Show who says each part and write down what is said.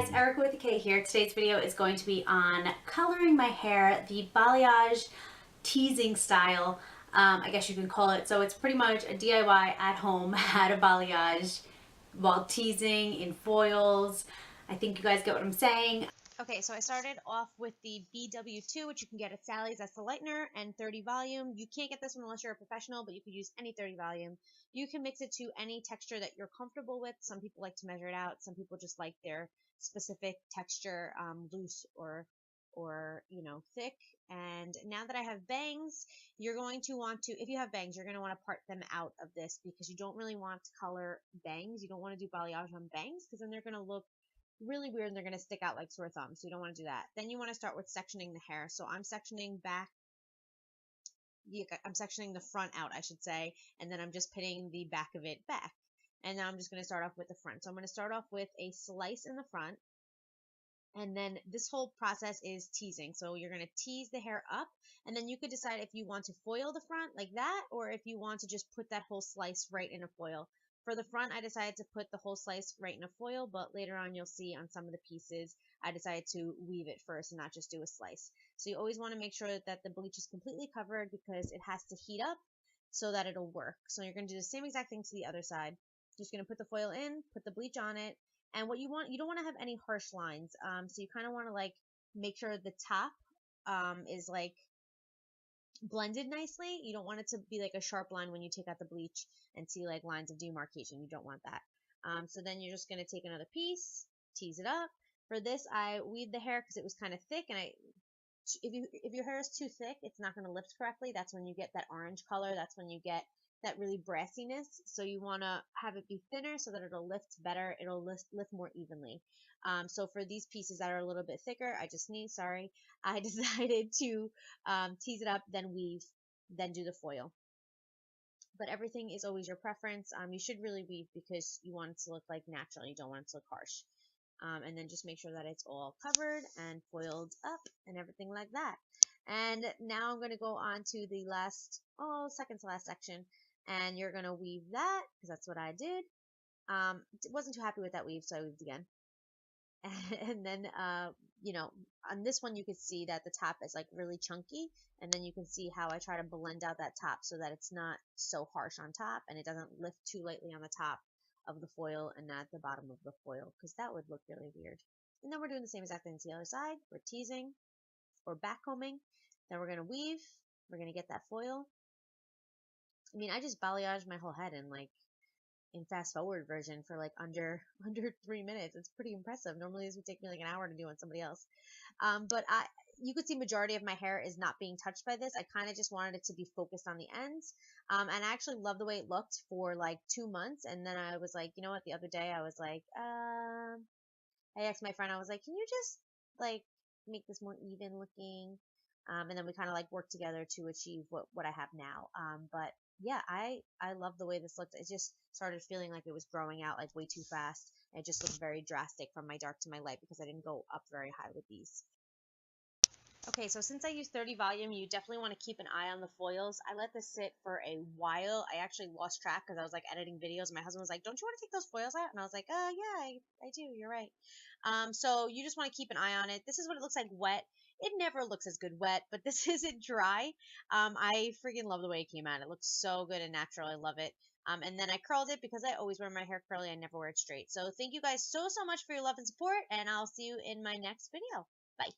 Speaker 1: guys, Erica with the K here. Today's video is going to be on coloring my hair the balayage teasing style, I guess you can call it. So it's pretty much a DIY at home how to balayage while teasing in foils. I think you guys get what I'm saying. Okay, so I started off with the BW2, which you can get at Sally's. That's the lightener, and 30 volume. You can't get this one unless you're a professional, but you could use any 30 volume. You can mix it to any texture that you're comfortable with. Some people like to measure it out. Some people just like their specific texture, loose or thick. And now that I have bangs, you're going to want to, if you have bangs, you're going to want to part them out of this because you don't really want to color bangs. You don't want to do balayage on bangs because then they're going to look really weird and they're going to stick out like sore thumbs. So you don't want to do that. Then you want to start with sectioning the hair. So I'm sectioning the front out, I should say, and then I'm just pinning the back of it back. And now I'm just going to start off with the front. So I'm going to start off with a slice in the front. And then this whole process is teasing. So you're going to tease the hair up, and then you could decide if you want to foil the front like that, or if you want to just put that whole slice right in a foil. For the front, I decided to put the whole slice right in a foil, but later on you'll see on some of the pieces, I decided to weave it first and not just do a slice. So you always want to make sure that the bleach is completely covered because it has to heat up so that it'll work. So you're going to do the same exact thing to the other side. Just going to put the foil in, put the bleach on it, and what you don't want to have any harsh lines. So you kind of want to like make sure the top is like blended nicely. You don't want it to be like a sharp line when you take out the bleach and see like lines of demarcation. You don't want that. So then you're just going to take another piece, tease it up. For this, I weaved the hair because it was kind of thick, and if your hair is too thick, it's not going to lift correctly. That's when you get that orange color. That's when you get that really brassiness. So you want to have it be thinner so that it'll lift better. It'll lift more evenly. So for these pieces that are a little bit thicker, I decided to tease it up, then weave, then do the foil. But everything is always your preference. You should really weave because you want it to look like natural. You don't want it to look harsh. And then just make sure that it's all covered and foiled up and everything like that. And now I'm going to go on to the second to last section, and you're going to weave that because that's what I did. Wasn't too happy with that weave, so I weaved again. And then, on this one, you can see that the top is like really chunky, and then you can see how I try to blend out that top so that it's not so harsh on top and it doesn't lift too lightly on the top of the foil and not the bottom of the foil, because that would look really weird. And then we're doing the same exact thing to the other side. We're teasing or backcombing. Then we're going to weave. We're going to get that foil. I mean, I just balayage my whole head in fast forward version for like under 3 minutes. It's pretty impressive. Normally this would take me like an hour to do on somebody else. But you could see majority of my hair is not being touched by this. I kind of just wanted it to be focused on the ends. And I actually love the way it looked for like 2 months. And then I was like, you know what? The other day I was like, I asked my friend, I was like, can you just like make this more even looking? And then we kind of like worked together to achieve what I have now. But yeah, I love the way this looked. It just started feeling like it was growing out like way too fast. It just looked very drastic from my dark to my light because I didn't go up very high with these. Okay, so since I use 30 volume, you definitely want to keep an eye on the foils. I let this sit for a while. I actually lost track because I was like editing videos. My husband was like, don't you want to take those foils out? And I was like, yeah, I do. You're right. So you just want to keep an eye on it. This is what it looks like wet. It never looks as good wet, but this isn't dry. I freaking love the way it came out. It looks so good and natural. I love it. And then I curled it because I always wear my hair curly. I never wear it straight. So thank you guys so much for your love and support, and I'll see you in my next video. Bye.